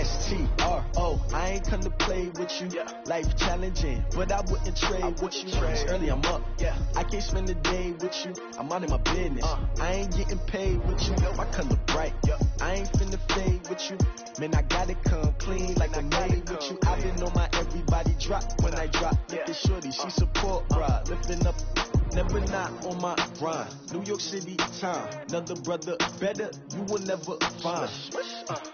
S-T-R-O. I ain't come to play with you. Life challenging, but I wouldn't trade with you. It's early, I'm up. I can't spend a day with you. I'm out in my business. I ain't getting paid with you. My color bright. I ain't finna fade with you. Man, I gotta come clean like I'm made with you. I've been on my everybody drop when I drop. Look at shorty, she support, bruh. Lifting up. Never not on my grind. New York City time. Another brother better, you will never find.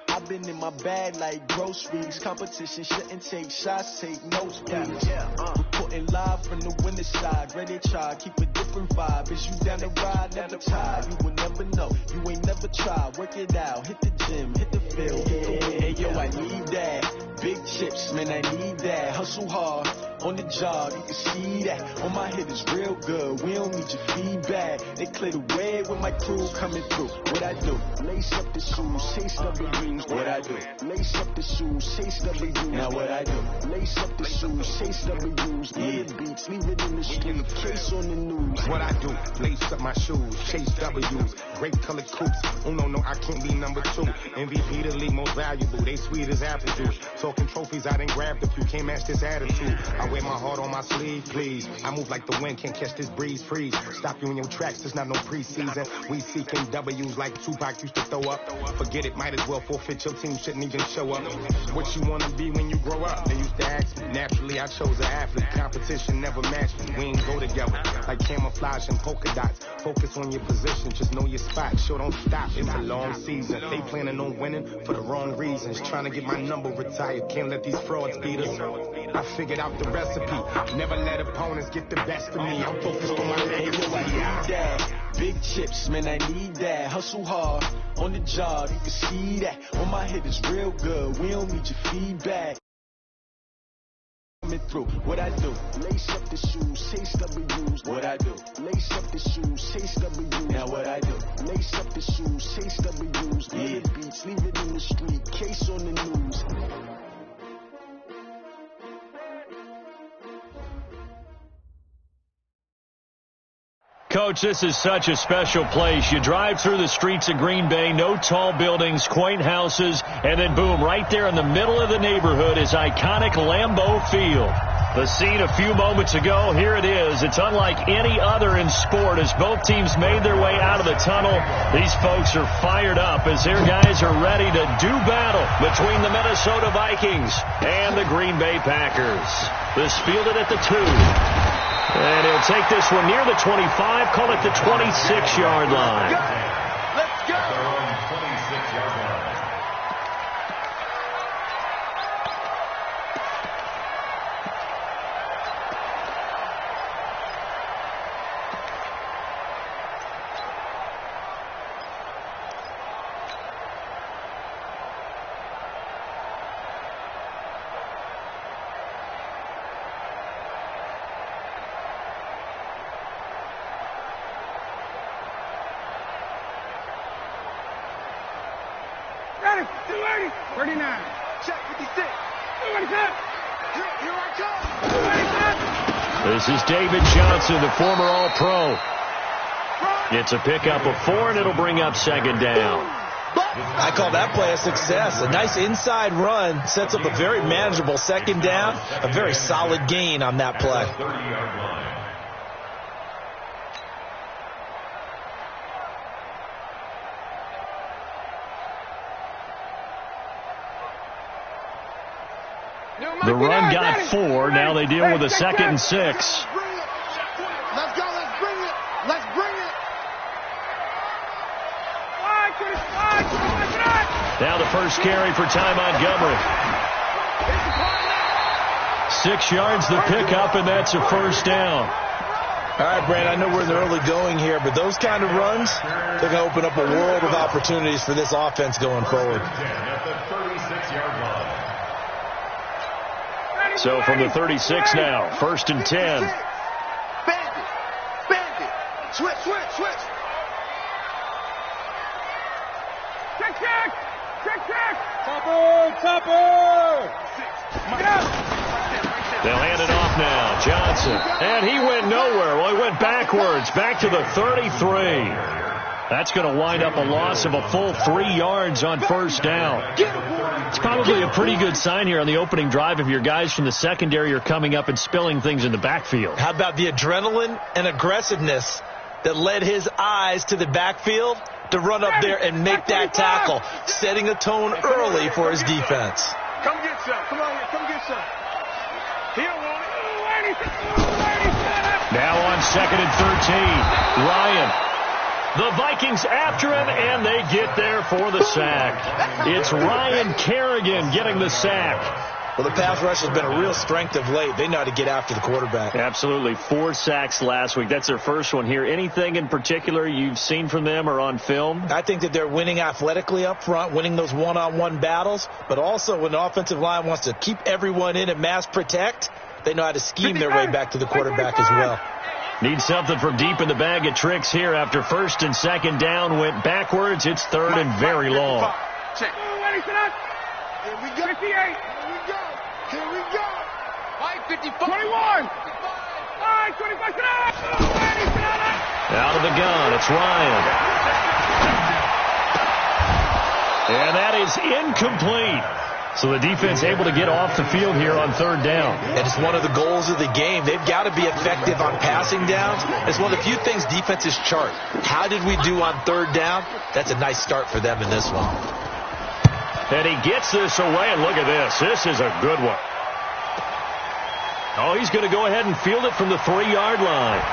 I've been in my bag like groceries. Competition shouldn't take shots, take notes, please. Reporting live from the winning side. Ready to try, keep a different vibe. Is you down the ride, never tired. You will never know, you ain't never tried. Work it out, hit the gym, hit the field. Hey yo, I need that. Big chips, man, I need that. Hustle hard, on the job, you can see that. On my head is real good, we don't need your feedback. They clear the way with my crew coming through. What I do? Lace up the shoes, chase W's. What I do? Lace up the shoes, chase W's. Now what I do? Lace up the shoes, chase W's. Get beats, leave it in the street, case on the news. What I do? Lace up my shoes, chase W's. Great colored coops. Oh no, I can't be number 2. MVP the league most valuable. They sweet as apple juice. Talking trophies, I didn't grab the few. Can't match this attitude. I wear my heart on my sleeve, please. I move like the wind, can't catch this breeze, freeze. Stop you in your tracks, there's not no preseason. We seeking W's like Tupac used to throw up. Forget it, might as well forfeit. Your team shouldn't even show up. What you wanna be when you grow up? They used to ask me. Naturally, I chose an athlete. Competition never matched me. We ain't go together like camouflage and polka dots. Focus on your position, just know your spot. Sure, don't stop, it's a long season. They planning on winning for the wrong reasons. Trying to get my number retired, can't let these frauds beat us. I figured out the recipe. Never let opponents get the best of me. I'm focused on my legacy. I need that. Big chips, man, I need that. Hustle hard, on the job, you can see that. On my head is real good, we don't need your feedback. Coming through, what I do? Lace up the shoes, chase W's. What I do? Lace up the shoes, chase W's. Now what I do? Lace up the shoes, chase W's. Get beats, leave it in the street, case on the news. Coach, this is such a special place. You drive through the streets of Green Bay, no tall buildings, quaint houses, and then boom, right there in the middle of the neighborhood is iconic Lambeau Field. The scene a few moments ago, here it is. It's unlike any other in sport as both teams made their way out of the tunnel. These folks are fired up as their guys are ready to do battle between the Minnesota Vikings and the Green Bay Packers. This fielded at the 2. And he'll take this one near the 25, call it the 26-yard line. Let's go! Ready, 280, 39. Check 56. 287. Here I come. 287. This is David Johnson, the former All-Pro. It's a pickup of 4, and it'll bring up second down. I call that play a success. A nice inside run sets up a very manageable second down. A very solid gain on that play. The run got 4. Now they deal with a 2nd and 6. Let's go. Let's bring it. Let's bring it. Now the first carry for Ty Montgomery. 6 yards the pickup, and that's a first down. All right, Brandon, I know we're in the early going here, but those kind of runs, they're going to open up a world of opportunities for this offense going forward. So from the 36 now, 1st and 10. Bandit. Switch. Check. Topper. They'll hand it off now. Johnson. And he went nowhere. Well, he went backwards. Back to the 33. That's going to wind up a loss of a full 3 yards on first down. It's probably a pretty good sign here on the opening drive if your guys from the secondary are coming up and spilling things in the backfield. How about the adrenaline and aggressiveness that led his eyes to the backfield to run up there and make that tackle, setting a tone early for his defense. Come get some. Come on here. Come get some. He don't want it. Now on 2nd and 13, Ryan. The Vikings after him, and they get there for the sack. It's Ryan Kerrigan getting the sack. Well, the pass rush has been a real strength of late. They know how to get after the quarterback. Absolutely. 4 sacks last week. That's their first one here. Anything in particular you've seen from them or on film? I think that they're winning athletically up front, winning those one-on-one battles, but also when the offensive line wants to keep everyone in and mass protect, they know how to scheme their way back to the quarterback as well. Need something from deep in the bag of tricks here after 1st and 2nd down went backwards. It's 3rd and very long. Check. Ready, sit up. Here we go. 58. Here we go. Here we go. 55. 21. 55. 25. Sit up. Ready, sit up. Out of the gun, it's Ryan. And that is incomplete. So the defense able to get off the field here on 3rd down. And it's one of the goals of the game. They've got to be effective on passing downs. It's one of the few things defenses chart. How did we do on 3rd down? That's a nice start for them in this one. And he gets this away, and look at this. This is a good one. Oh, he's going to go ahead and field it from the 3-yard line.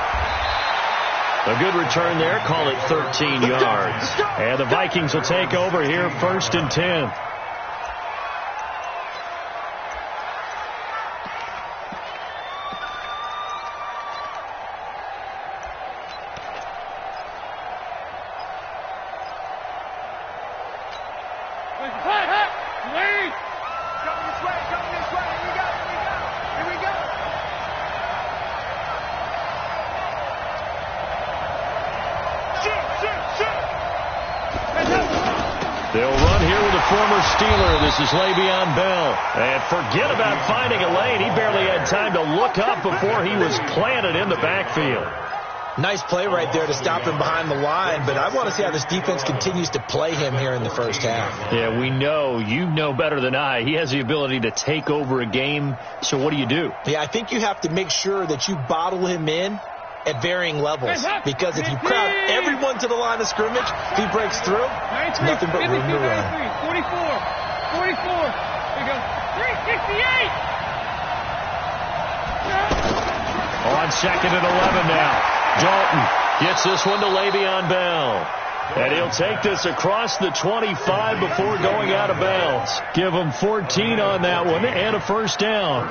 A good return there. Call it 13 yards. And the Vikings will take over here 1st and 10. They'll run here with a former Steeler. This is Le'Veon Bell. And forget about finding a lane. He barely had time to look up before he was planted in the backfield. Nice play right there to stop him behind the line, but I want to see how this defense continues to play him here in the first half. Yeah, we know. You know better than I. He has the ability to take over a game. So what do you do? Yeah, I think you have to make sure that you bottle him in at varying levels, because if you crowd everyone to the line of scrimmage, if he breaks through, it's nothing but room to run. 44. There you go. 368. On 2nd and 11 now. Dalton gets this one to Le'Veon Bell. And he'll take this across the 25 before going out of bounds. Give him 14 on that one and a first down.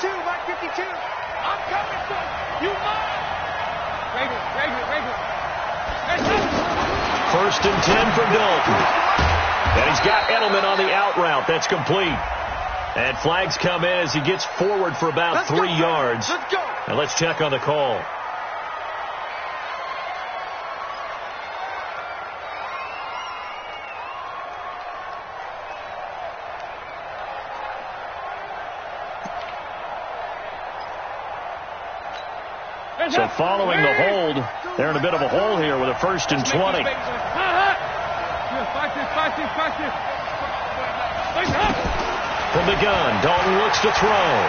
Mike 52. I'm coming, son. You mine. Regular. 1st and 10 for Dalton. And he's got Edelman on the out route. That's complete. And flags come in as he gets forward for about 3 yards. Let's go. And let's check on the call. So following the hold, they're in a bit of a hole here with a 1st and 20. From the gun, Dalton looks to throw.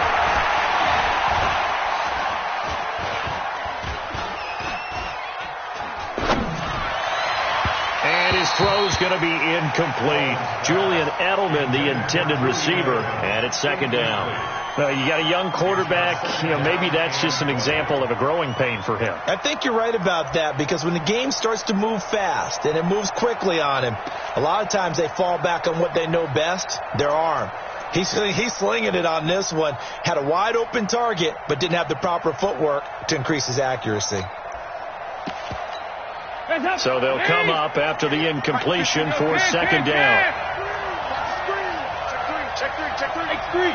And his throw's going to be incomplete. Julian Edelman, the intended receiver, and it's 2nd down. You got a young quarterback. Maybe that's just an example of a growing pain for him. I think you're right about that, because when the game starts to move fast and it moves quickly on him, a lot of times they fall back on what they know best, their arm. He's slinging it on this one. Had a wide open target, but didn't have the proper footwork to increase his accuracy. So they'll come up after the incompletion for second down. Check three.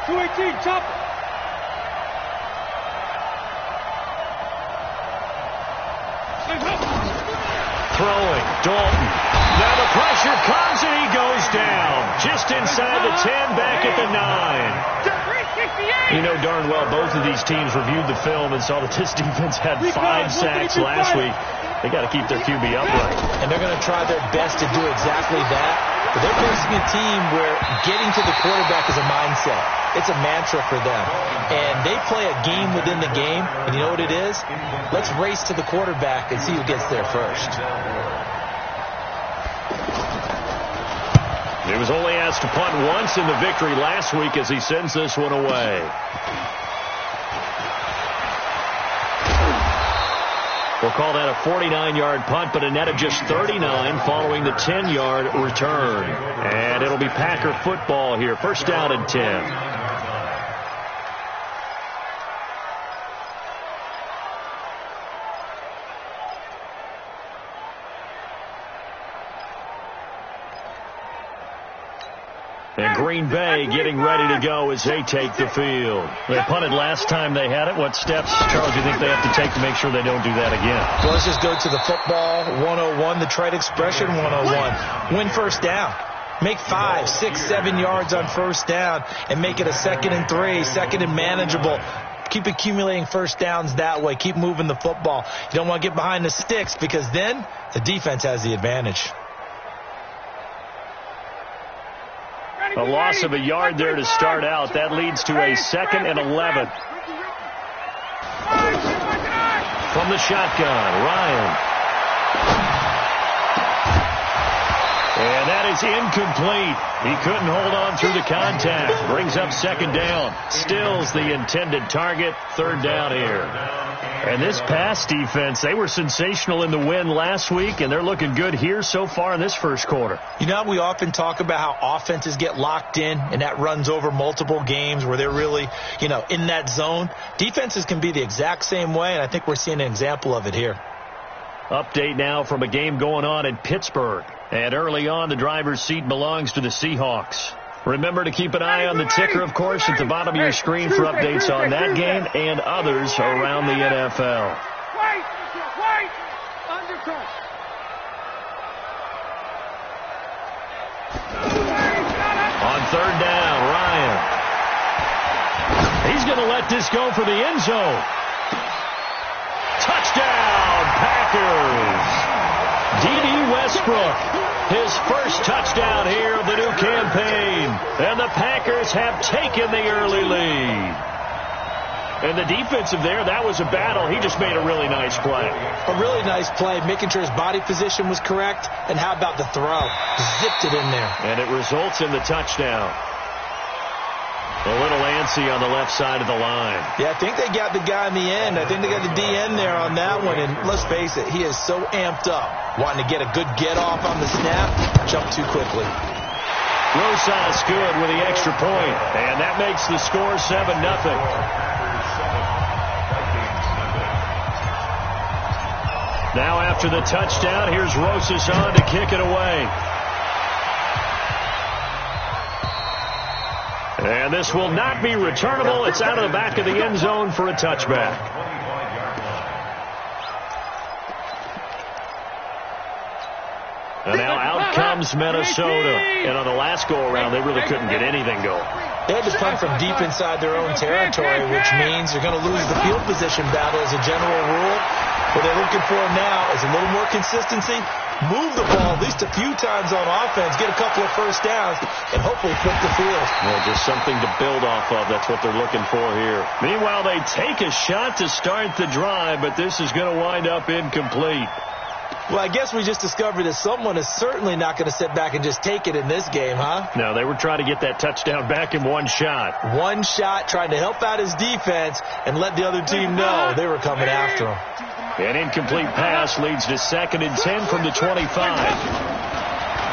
218, chop. Throwing, Dalton. Now the pressure comes and he goes down. Just inside the 10, back at the 9. You know darn well both of these teams reviewed the film and saw that this defense had 5 sacks last week. They got to keep their QB upright. And they're going to try their best to do exactly that. But they're facing a team where getting to the quarterback is a mindset. It's a mantra for them. And they play a game within the game. And you know what it is? Let's race to the quarterback and see who gets there first. He was only asked to punt once in the victory last week as he sends this one away. We'll call that a 49-yard punt, but a net of just 39 following the 10-yard return. And it'll be Packer football here. First down and 10. And Green Bay getting ready to go as they take the field. They punted last time they had it. What steps, Charles, do you think they have to take to make sure they don't do that again? Well, let's just go to the football 101, the trade expression 101. Win first down. Make 5, 6, 7 yards on first down and make it a 2nd and 3, 2nd and manageable. Keep accumulating first downs that way. Keep moving the football. You don't want to get behind the sticks because then the defense has the advantage. A loss of a yard there to start out. That leads to a 2nd and 11. From the shotgun, Ryan. And that is incomplete. He couldn't hold on through the contact. Brings up second down. Stills the intended target. Third down here. And this pass defense, they were sensational in the win last week, and they're looking good here so far in this first quarter. You know, we often talk about how offenses get locked in, and that runs over multiple games where they're really, in that zone. Defenses can be the exact same way, and I think we're seeing an example of it here. Update now from a game going on in Pittsburgh. And early on, the driver's seat belongs to the Seahawks. Remember to keep an eye on the ticker, of course, at the bottom of your screen for updates on that game and others around the NFL. On third down, Ryan. He's going to let this go for the end zone. Touchdown, Packers. D.D. Westbrook, his first touchdown here of the new campaign. And the Packers have taken the early lead. And the defensive there, that was a battle. He just made a really nice play. A really nice play, making sure his body position was correct. And how about the throw? Zipped it in there. And it results in the touchdown. A little antsy on the left side of the line. Yeah, I think they got the guy in the end. I think they got the DN there on that one. And let's face it, he is so amped up, wanting to get a good get-off on the snap, jump too quickly. Rosas good with the extra point, and that makes the score 7-0. Now after the touchdown, here's Rosas on to kick it away. And this will not be returnable. It's out of the back of the end zone for a touchback. And now out comes Minnesota. And on the last go-around, they really couldn't get anything going. They had to punt from deep inside their own territory, which means they're going to lose the field position battle as a general rule. What they're looking for now is a little more consistency, move the ball at least a few times on offense, get a couple of first downs, and hopefully flip the field. Well, just something to build off of. That's what they're looking for here. Meanwhile, they take a shot to start the drive, but this is going to wind up incomplete. Well, I guess we just discovered that someone is certainly not going to sit back and just take it in this game, huh? No, they were trying to get that touchdown back in one shot. One shot, trying to help out his defense and let the other team know they were coming after him. An incomplete pass leads to 2nd and 10 from the 25.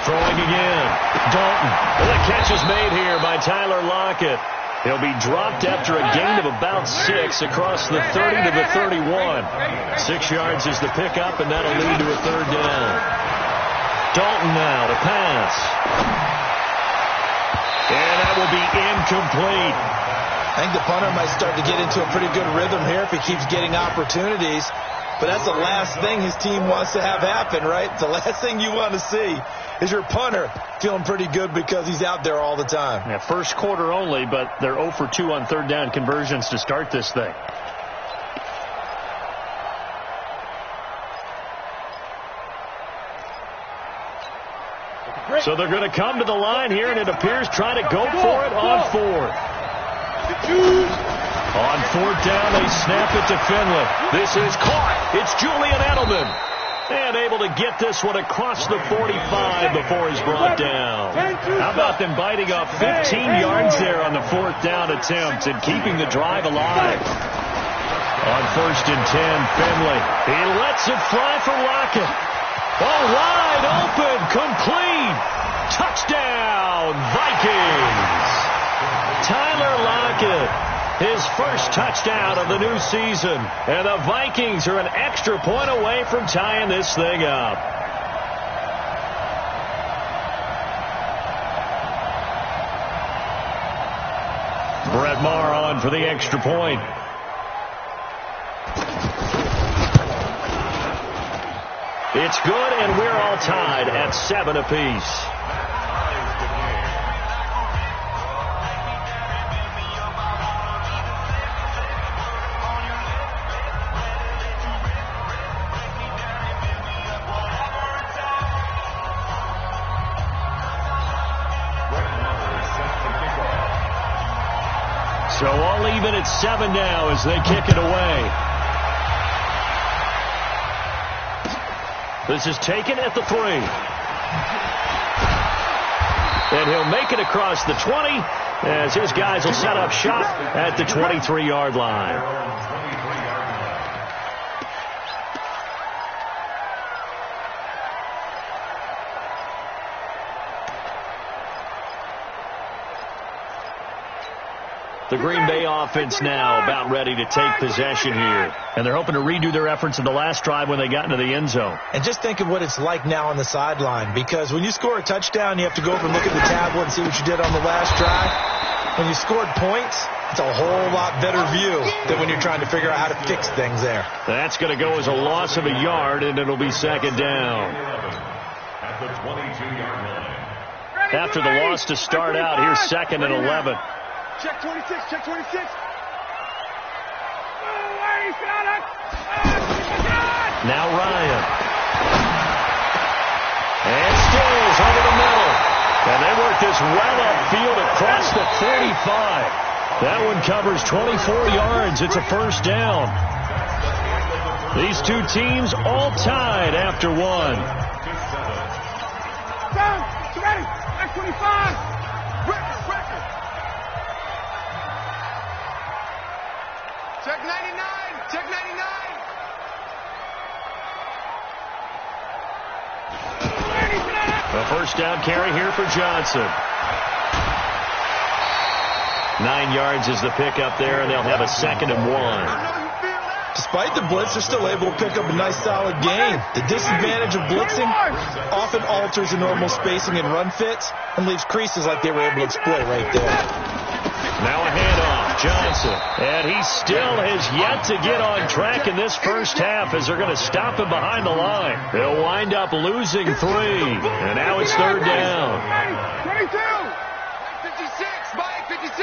Throwing again. Dalton. The catch is made here by Tyler Lockett. He'll be dropped after a gain of about 6 across the 30 to the 31. 6 yards is the pickup, and that'll lead to a third down. Dalton now to pass. And that will be incomplete. I think the punter might start to get into a pretty good rhythm here if he keeps getting opportunities. But that's the last thing his team wants to have happen, right? The last thing you want to see is your punter feeling pretty good because he's out there all the time. Yeah, first quarter only, but they're 0 for 2 on third down conversions to start this thing. So they're going to come to the line here, and it appears trying to go for it on fourth. On fourth down, they snap it to Finley. This is caught. It's Julian Edelman. And able to get this one across the 45 before he's brought down. How about them biting off 15 yards there on the fourth down attempt and keeping the drive alive? On first and 10, Finley. He lets it fly for Lockett. Oh, wide open, complete. Touchdown, Vikings. Tyler Lockett. His first touchdown of the new season. And the Vikings are an extra point away from tying this thing up. Brett Maher on for the extra point. It's good, and we're all tied at 7 apiece. So all even at 7 now as they kick it away. This is taken at the 3. And he'll make it across the 20 as his guys will set up shop at the 23-yard line. The Green Bay offense now about ready to take possession here. And they're hoping to redo their efforts in the last drive when they got into the end zone. And just think of what it's like now on the sideline, because when you score a touchdown, you have to go over and look at the tablet and see what you did on the last drive. When you scored points, it's a whole lot better view than when you're trying to figure out how to fix things there. That's going to go as a loss of a yard, and it'll be second down. At the 22-yard line. After the loss to start out, here's second and 11. Check 26, check 26. Now Ryan. And Stills over the middle. And they work this well upfield across the 45. That one covers 24 yards. It's a first down. These two teams all tied after one. Down, ready, at 25. Record. Check 99, check 99. A first down carry here for Johnson. 9 yards is the pickup there, and they'll have a second and 1. Despite the blitz, they're still able to pick up a nice solid gain. The disadvantage of blitzing often alters the normal spacing and run fits and leaves creases like they were able to exploit right there. Now a handoff, Johnson. And he still has yet to get on track in this first half as they're going to stop him behind the line. They'll wind up losing 3. And now it's third down. 22. 56, Mike, 56.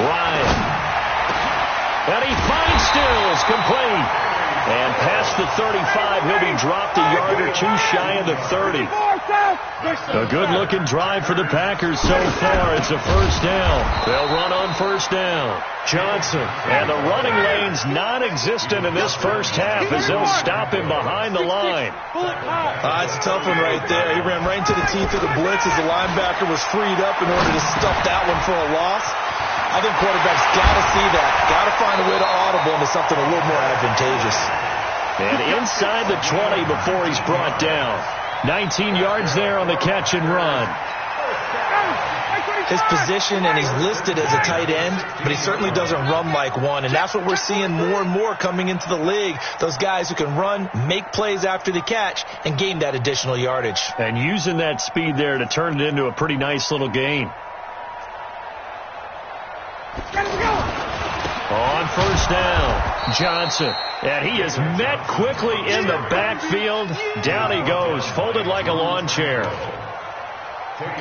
Ryan. And he finds Stills, complete. And past the 35, he'll be dropped a yard or 2 shy of the 30. A good-looking drive for the Packers so far. It's a first down. They'll run on first down. Johnson. And the running lane's non-existent in this first half as they'll stop him behind the line. It's a tough one right there. He ran right into the teeth of the blitz as the linebacker was freed up in order to stuff that one for a loss. I think quarterbacks got to see that. Got to find a way to audible into something a little more advantageous. And inside the 20 before he's brought down. 19 yards there on the catch and run. his position, and he's listed as a tight end, but he certainly doesn't run like one, and that's what we're seeing more and more coming into the league. Those guys who can run, make plays after the catch, and gain that additional yardage. And using that speed there to turn it into a pretty nice little gain. On first down, Johnson. And he is met quickly in the backfield. Down he goes, folded like a lawn chair.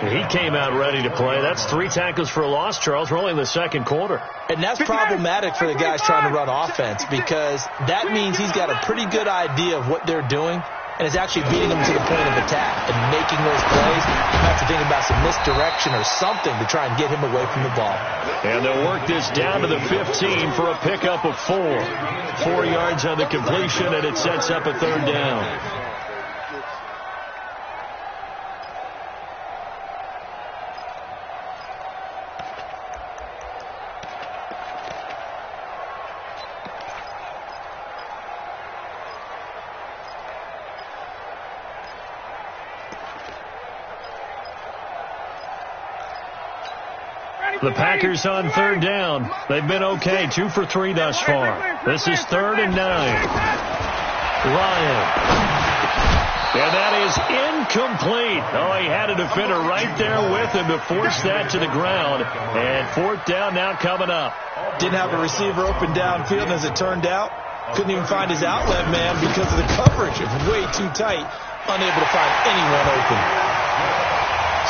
He came out ready to play. That's 3 tackles for a loss, Charles. We're only in the second quarter. And that's problematic for the guys trying to run offense, because that means he's got a pretty good idea of what they're doing and is actually beating them to the point of attack and making those plays. You have to think about some misdirection or something to try and get him away from the ball. And they'll work this down to the 15 for a pickup of 4. 4 yards on the completion, and it sets up a third down. The Packers on third down. They've been okay. 2 for 3 thus far. This is 3rd and 9. Ryan. And that is incomplete. Oh, he had a defender right there with him to force that to the ground. And 4th down now coming up. Didn't have a receiver open downfield, and as it turned out, couldn't even find his outlet man because of the coverage. It was way too tight. Unable to find anyone open.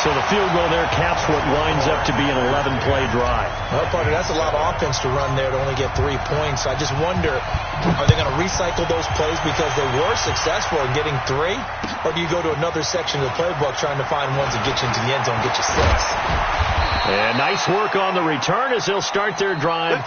So the field goal there caps what winds up to be an 11-play drive. Well, partner, that's a lot of offense to run there to only get 3 points. I just wonder, are they going to recycle those plays because they were successful in getting 3? Or do you go to another section of the playbook trying to find ones that get you into the end zone, get you 6? And nice work on the return as they'll start their drive.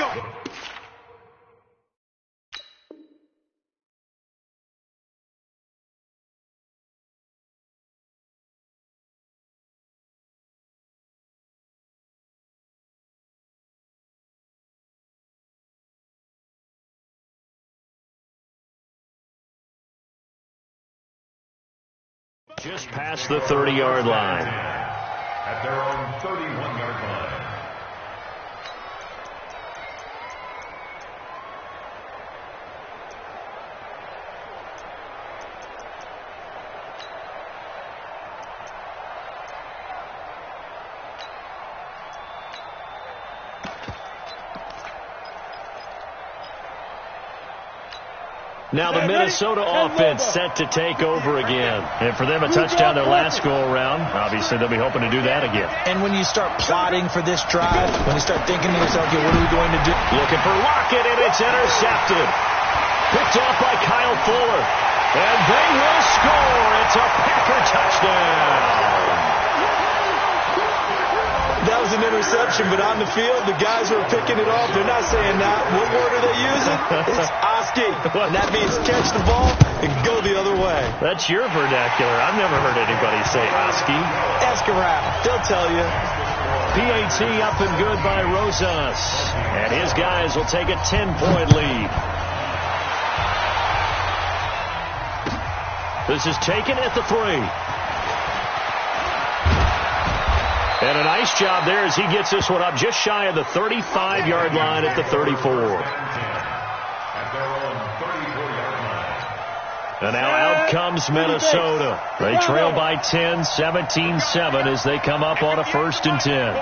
Just past the 30-yard line. At their own 31-yard line. Now the Minnesota offense set to take over again. And for them, a touchdown their last go-around. Obviously, they'll be hoping to do that again. And when you start plotting for this drive, when you start thinking to yourself, okay, what are we going to do? Looking for Lockett, and it's intercepted. Picked off by Kyle Fuller. And they will score. It's a Packer touchdown. That was an interception, but on the field, the guys who are picking it off, they're not saying that. What word are they using? It's Oski. And that means catch the ball and go the other way. That's your vernacular. I've never heard anybody say Oski. Ask around. They'll tell you. PAT up and good by Rosas. And his guys will take a 10-point lead. This is taken at the 3. And a nice job there as he gets this one up just shy of the 35-yard line at the 34. And now out comes Minnesota. They trail by 10, 17-7 as they come up on a 1st and 10.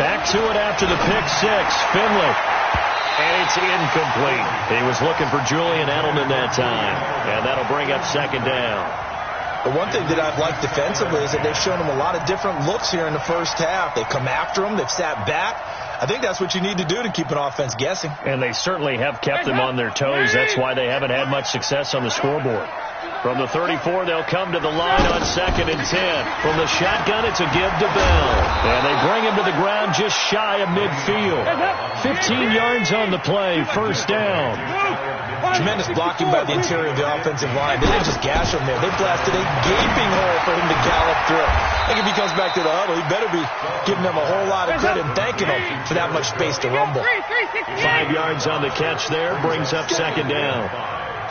Back to it after the pick 6. Finley. And it's incomplete. He was looking for Julian Edelman that time. And that'll bring up 2nd down. The one thing that I've liked defensively is that they've shown them a lot of different looks here in the first half. They've come after them. They've sat back. I think that's what you need to do to keep an offense guessing. And they certainly have kept them on their toes. That's why they haven't had much success on the scoreboard. From the 34, they'll come to the line on 2nd and 10. From the shotgun, it's a give to Bell. And they bring him to the ground just shy of midfield. 15 yards on the play, 1st down. Tremendous blocking by the interior of the offensive line. They didn't just gash him there. They blasted a gaping hole for him to gallop through. I think if he comes back to the huddle, he better be giving them a whole lot of credit and thanking them for that much space to rumble. 5 yards on the catch there, brings up 2nd down.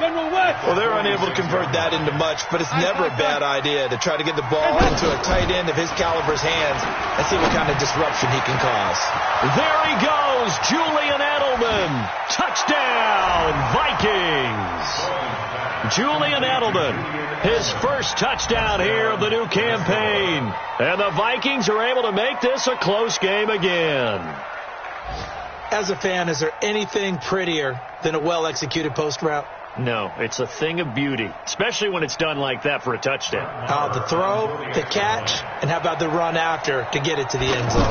Well, they're unable to convert that into much, but it's never a bad idea to try to get the ball into a tight end of his caliber's hands and see what kind of disruption he can cause. There he goes, Julian Edelman. Touchdown, Vikings. Julian Edelman, his first touchdown here of the new campaign. And the Vikings are able to make this a close game again. As a fan, is there anything prettier than a well-executed post route? No, it's a thing of beauty, especially when it's done like that for a touchdown. The throw, the catch, and how about the run after to get it to the end zone?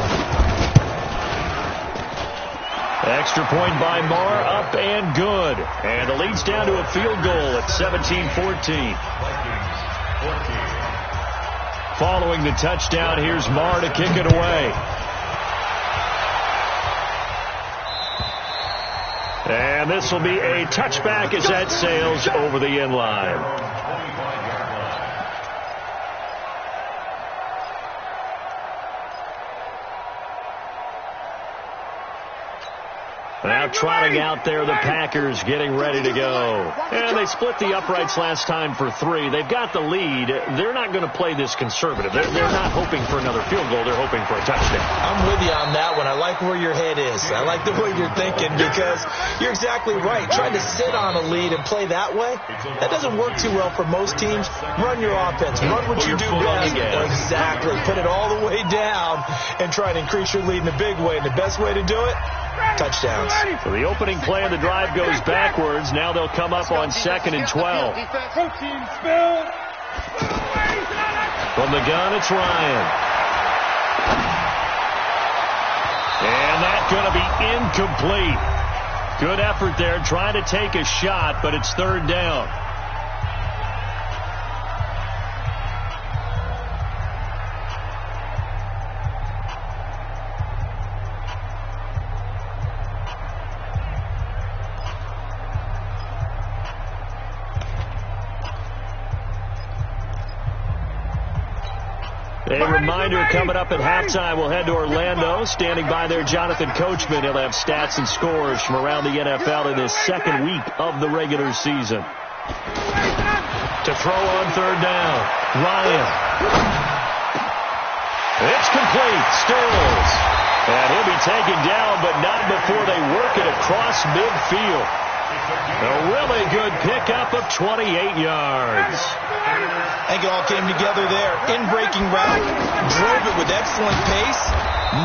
Extra point by Marr, up and good. And the lead's down to a field goal at 17-14. Following the touchdown, here's Marr to kick it away. And this will be a touchback as that sails over the end line. Now trotting out there, the Packers getting ready to go. And they split the uprights last time for 3. They've got the lead. They're not going to play this conservative. They're not hoping for another field goal. They're hoping for a touchdown. I'm with you on that one. I like where your head is. I like the way you're thinking because you're exactly right. Trying to sit on a lead and play that way, that doesn't work too well for most teams. Run your offense. Run what you do best. Exactly. Put it all the way down and try to increase your lead in a big way. And the best way to do it, touchdowns. So the opening play of the drive goes backwards. Now they'll come up on 2nd and 12. From the gun, it's Ryan. And that's going to be incomplete. Good effort there, trying to take a shot, but it's 3rd down. A reminder coming up at halftime, we'll head to Orlando. Standing by there, Jonathan Coachman. He'll have stats and scores from around the NFL in this 2nd week of the regular season. To throw on 3rd down, Ryan. It's complete, Stills. And he'll be taken down, but not before they work it across midfield. A really good pickup of 28 yards. I think it all came together there. In-breaking route, drove it with excellent pace.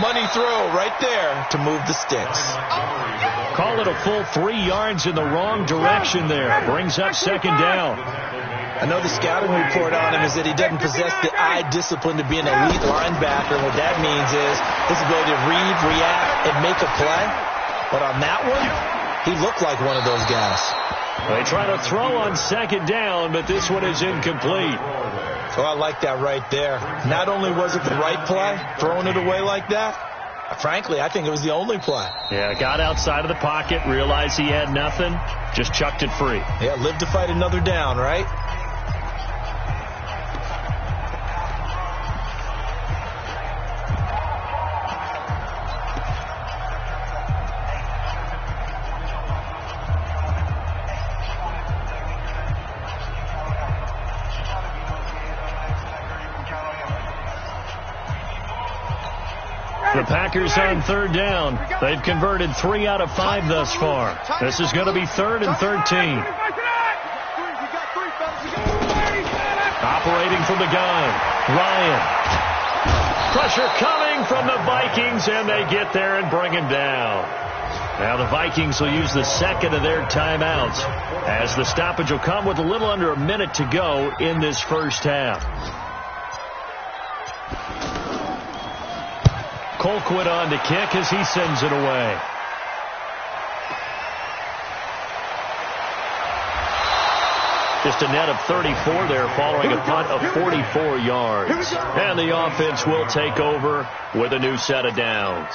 Money throw right there to move the sticks. Call it a full 3 yards in the wrong direction there. Brings up 2nd down. I know the scouting report on him is that he doesn't possess the eye discipline to be an elite linebacker. What that means is his ability to read, react, and make a play. But on that one, he looked like one of those guys. They try to throw on 2nd down, but this one is incomplete. So I like that right there. Not only was it the right play, throwing it away like that, frankly, I think it was the only play. Yeah, got outside of the pocket, realized he had nothing, just chucked it free. Yeah, live to fight another down, right? The Packers on 3rd down. They've converted 3 out of 5 thus far. This is going to be 3rd and 13. Operating from the gun, Ryan. Pressure coming from the Vikings, and they get there and bring him down. Now the Vikings will use the 2nd of their timeouts as the stoppage will come with a little under a minute to go in this first half. Colquitt on to kick as he sends it away. Just a net of 34 there following a punt of 44 yards. And the offense will take over with a new set of downs.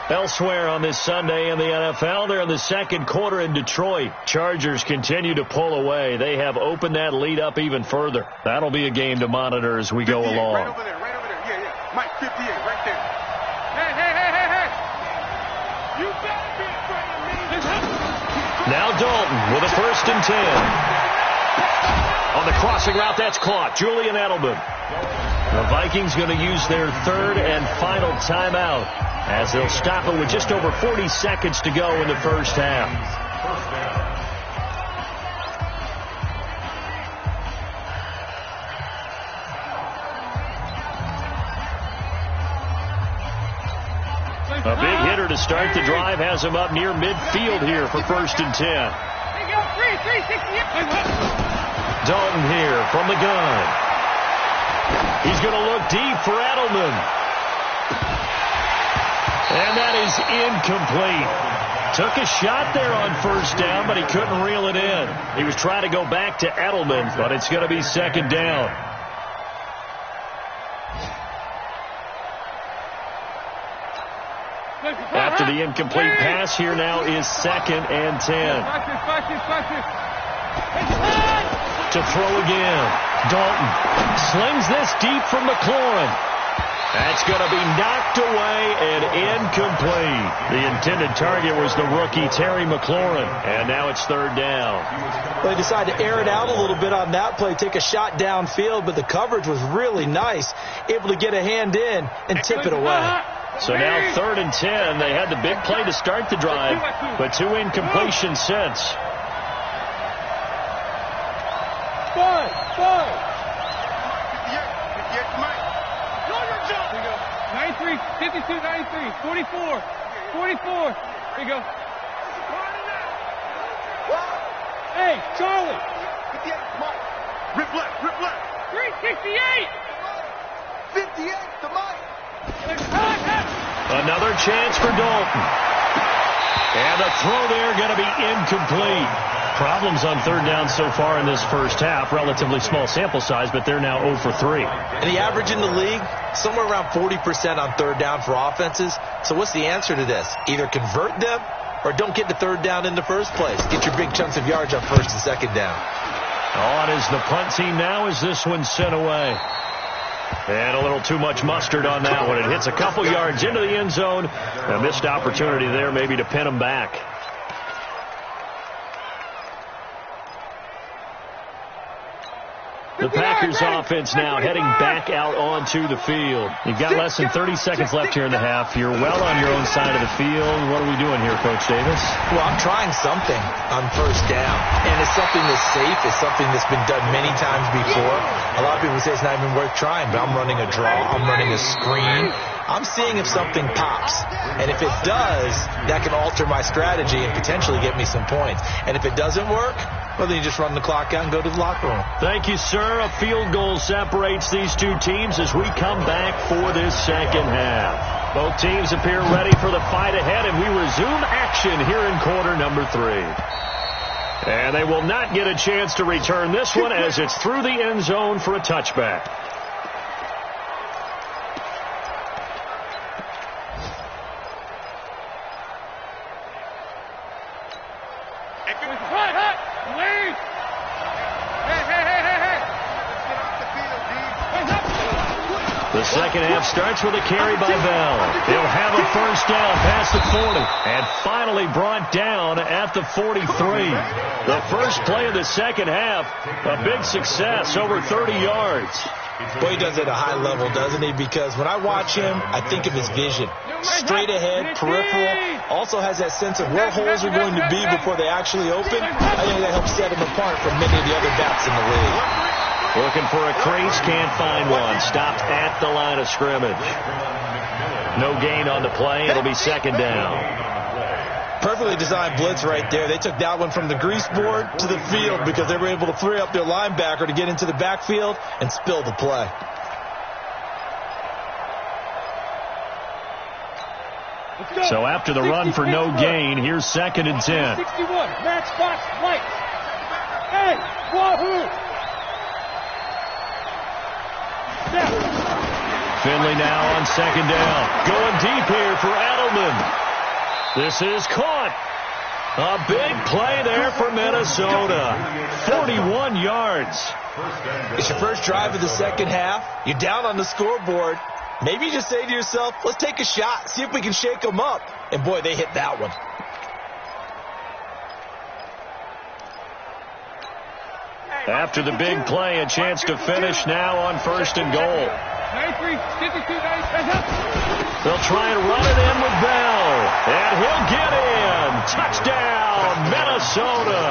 Elsewhere on this Sunday in the NFL, they're in the 2nd quarter in Detroit. Chargers continue to pull away. They have opened that lead up even further. That'll be a game to monitor as we go along. Right over there, right over there. Yeah. Mike, 58, right there. Hey. You better be afraid of me. Now Dalton with a 1st and 10. On the crossing route, that's caught. Julian Edelman. The Vikings going to use their 3rd and final timeout as they'll stop it with just over 40 seconds to go in the first half. A big hitter to start the drive has him up near midfield here for 1st and 10. Dalton here from the gun. He's going to look deep for Edelman. And that is incomplete. Took a shot there on 1st down, but he couldn't reel it in. He was trying to go back to Edelman, but it's going to be 2nd down. After the incomplete pass, here now is 2nd and 10. To throw again. Dalton slings this deep from McLaurin. That's going to be knocked away and incomplete. The intended target was the rookie Terry McLaurin, and now it's 3rd down. Well, they decided to air it out a little bit on that play, take a shot downfield, but the coverage was really nice, able to get a hand in and tip it away. So now 3rd and 10. They had the big play to start the drive, but 2 incompletions since. 93, 52, 93, 44. Here you go. Hey, Charlie. 58, rip left. 368. 58 to Mike. Another chance for Dalton. And the throw there going to be incomplete. Problems on 3rd down so far in this first half. Relatively small sample size, but they're now 0 for 3. And the average in the league, somewhere around 40% on 3rd down for offenses. So what's the answer to this? Either convert them or don't get the 3rd down in the first place. Get your big chunks of yards on 1st and 2nd down. On is the punt team now as this one's sent away. And a little too much mustard on that one. It hits a couple yards into the end zone. A missed opportunity there maybe to pin them back. The Packers offense now heading back out onto the field. You've got less than 30 seconds left here in the half. You're well on your own side of the field. What are we doing here, Coach Davis? Well, I'm trying something on 1st down. And it's something that's safe. It's something that's been done many times before. A lot of people say it's not even worth trying, but I'm running a draw. I'm running a screen. I'm seeing if something pops. And if it does, that can alter my strategy and potentially get me some points. And if it doesn't work, well, then you just run the clock out and go to the locker room. Thank you, sir. A field goal separates these two teams as we come back for this second half. Both teams appear ready for the fight ahead, and we resume action here in quarter number 3. And they will not get a chance to return this one as it's through the end zone for a touchback. The second half starts with a carry by Bell. He'll have a 1st down past the 40 and finally brought down at the 43. The first play of the second half, a big success, over 30 yards. Boy, he does it at a high level, doesn't he? Because when I watch him, I think of his vision. Straight ahead, peripheral, also has that sense of where holes are going to be before they actually open. I think that helps set him apart from many of the other backs in the league. Looking for a crease, can't find one. Stopped at the line of scrimmage. No gain on the play. It'll be 2nd down. Perfectly designed blitz right there. They took that one from the grease board to the field because they were able to free up their linebacker to get into the backfield and spill the play. So after the run for no gain, here's 2nd and 10. 61, match box, Mike. Hey, wahoo! Finley now on 2nd down. Going deep here for Edelman. This is caught. A big play there for Minnesota. 41 yards. It's your first drive of the second half. You're down on the scoreboard. Maybe you just say to yourself, let's take a shot, see if we can shake them up. And boy, they hit that one. After the big play, a chance to finish now on 1st and goal. 93, 52, 97. They'll try and run it in with Bell. And he'll get in. Touchdown, Minnesota.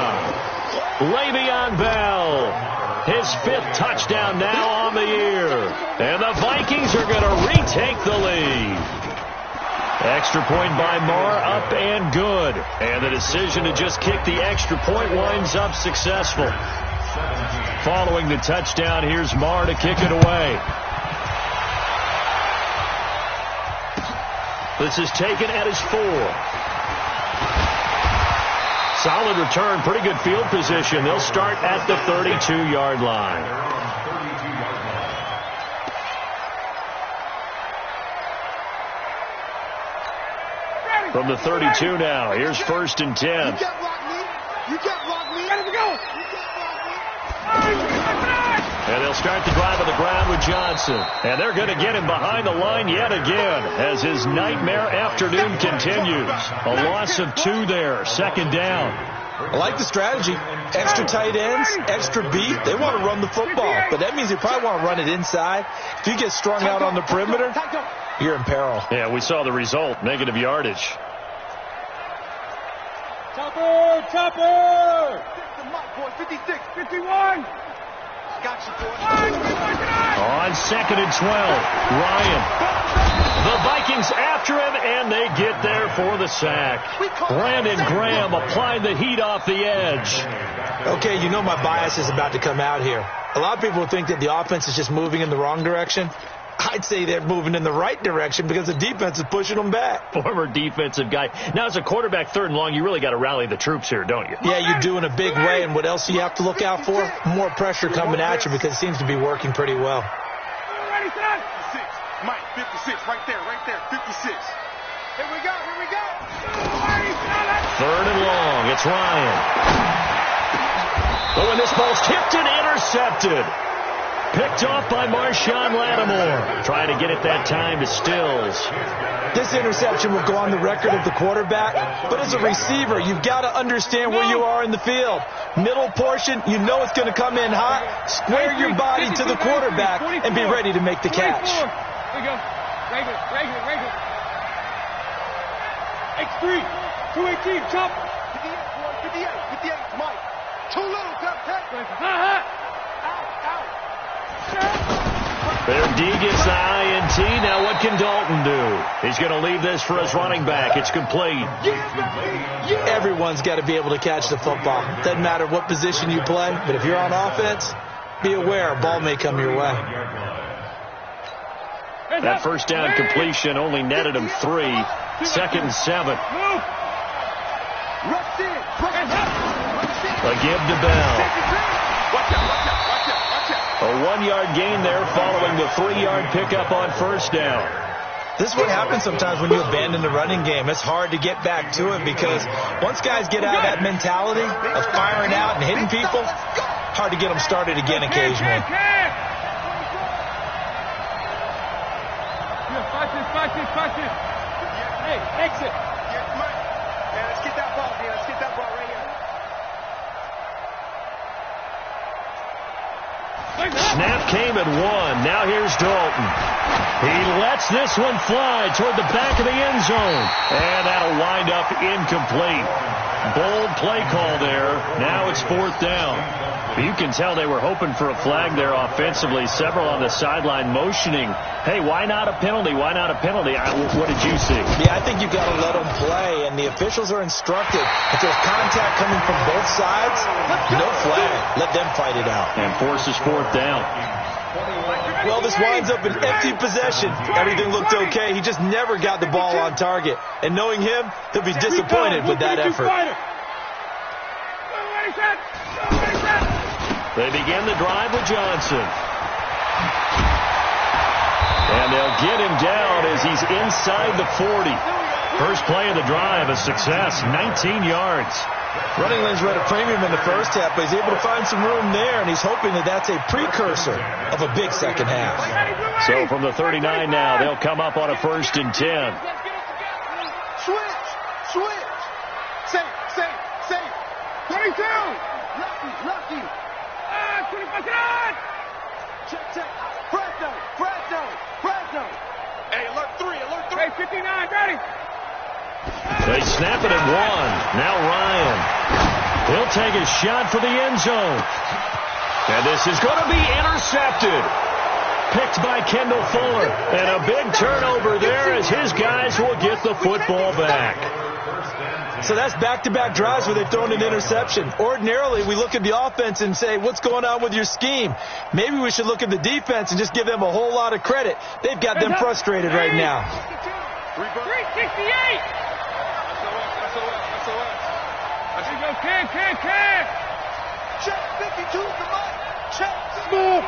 Le'Veon Bell. His 5th touchdown now on the year. And the Vikings are going to retake the lead. Extra point by Marr, up and good. And the decision to just kick the extra point winds up successful. Following the touchdown, here's Marr to kick it away. This is taken at his 4. Solid return, pretty good field position. They'll start at the 32-yard line. From the 32 now, here's 1st and 10. You can't block me. You can't block me. Ready to go. And they'll start the drive on the ground with Johnson. And they're going to get him behind the line yet again as his nightmare afternoon continues. A loss of 2 there, 2nd down. I like the strategy. Extra tight ends, extra beat. They want to run the football, but that means they probably want to run it inside. If you get strung out on the perimeter, you're in peril. Yeah, we saw the result, negative yardage. Chopper! Chopper! 56, 51. Got you, boy. On 2nd and 12, Ryan. The Vikings after him, and they get there for the sack. Brandon Graham applied the heat off the edge. Okay, you know my bias is about to come out here. A lot of people think that the offense is just moving in the wrong direction. I'd say they're moving in the right direction because the defense is pushing them back. Former defensive guy. Now, as a quarterback, 3rd and long, you really got to rally the troops here, don't you? Yeah, you do in a big way. And what else do you have to look out for? More pressure coming at you because it seems to be working pretty well. Ready, set. 56. Mike, 56. Right there, 56. Here we go, here we go. 3rd and long. It's Ryan. Oh, and this ball's tipped and intercepted. Picked off by Marshawn Lattimore. Trying to get it that time to Stills. This interception will go on the record of the quarterback, but as a receiver, you've got to understand where you are in the field. Middle portion, you know it's going to come in hot. Square your body to the quarterback and be ready to make the catch. There we go. Regular. X3, 218, chop. 58, Mike. Too little, out. Their D gets the INT. Now what can Dalton do? He's going to leave this for his running back. It's complete. Everyone's got to be able to catch the football. Doesn't matter what position you play, but if you're on offense, be aware a ball may come your way. That 1st down completion only netted him 3. 2nd and 7. A give to Bell. A 1-yard gain there following the 3-yard pickup on 1st down. This is what happens sometimes when you abandon the running game. It's hard to get back to it because once guys get out of that mentality of firing out and hitting people, hard to get them started again occasionally. Watch this. Hey, exit. Yeah, let's get that ball, man. Let's get that ball right here. Snap came at 1. Now here's Dalton. He lets this one fly toward the back of the end zone. And that'll wind up incomplete. Bold play call there. Now it's 4th down. You can tell they were hoping for a flag there offensively. Several on the sideline motioning, hey, why not a penalty? Why not a penalty? What did you see? Yeah, I think you got to let them play, and the officials are instructed. If there's contact coming from both sides, no flag. Let them fight it out. And forces 4th down. Well, this winds up an empty possession. Everything looked okay. He just never got the ball on target. And knowing him, he'll be disappointed with that effort. They begin the drive with Johnson. And they'll get him down as he's inside the 40. First play of the drive, a success, 19 yards. Running lanes were at a premium in the first half, but he's able to find some room there, and he's hoping that that's a precursor of a big second half. So from the 39 now, they'll come up on a 1st and 10. Switch. Safe. 22. Lucky. Fresno. Hey, alert 3. Hey, 59, ready. They snap it at 1. Now Ryan. He'll take a shot for the end zone. And this is going to be intercepted. Picked by Kendall Fuller. And a big turnover there as his guys will get the football back. So that's back-to-back drives where they've thrown an interception. Ordinarily, we look at the offense and say, what's going on with your scheme? Maybe we should look at the defense and just give them a whole lot of credit. They've got them frustrated right now. 368. Can. Check 52 the mic. Check. Move.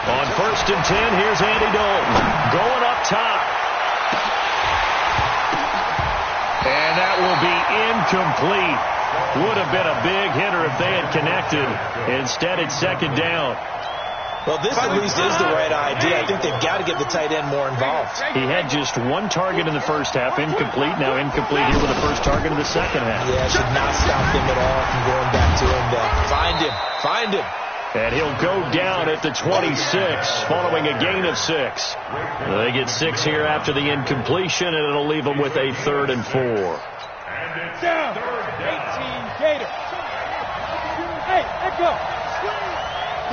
On 1st and 10, here's Andy Dalton going up top. And that will be incomplete. Would have been a big hitter if they had connected. Instead, it's 2nd down. Well, this at least is the right idea. I think they've got to get the tight end more involved. He had just 1 target in the first half, incomplete. Now incomplete here with the first target in the second half. Yeah, should not stop them at all from going back to him. Find him. And he'll go down at the 26, following a gain of 6. They get 6 here after the incompletion, and it'll leave them with a 3rd and 4. Down. 18 Gator. Hey, let go.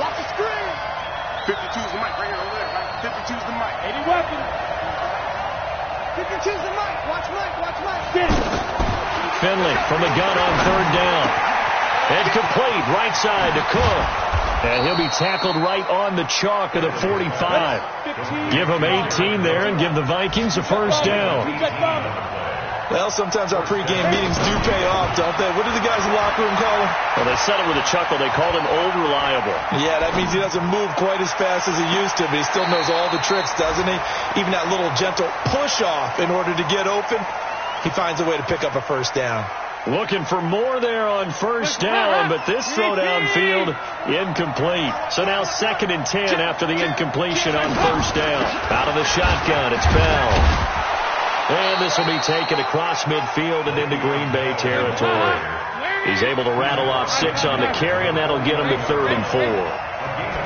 Watch the screen. 52's the mic right here over there, right? 52's the mic. 80 weapons. 52's the mic. Watch Mike. Get it. Finley from the gun on 3rd down. And complete right side to Cook. And he'll be tackled right on the chalk of the 45. Give him 18 there and give the Vikings a 1st down. Well, sometimes our pregame meetings do pay off, don't they? What did the guys in the locker room call him? Well, they said it with a chuckle. They called him Old Reliable. Yeah, that means he doesn't move quite as fast as he used to, but he still knows all the tricks, doesn't he? Even that little gentle push-off in order to get open, he finds a way to pick up a 1st down. Looking for more there on 1st down, but this throw downfield incomplete. So now 2nd and 10 after the incompletion on 1st down. Out of the shotgun, it's Bell. And this will be taken across midfield and into Green Bay territory. He's able to rattle off 6 on the carry, and that'll get him to 3rd and 4.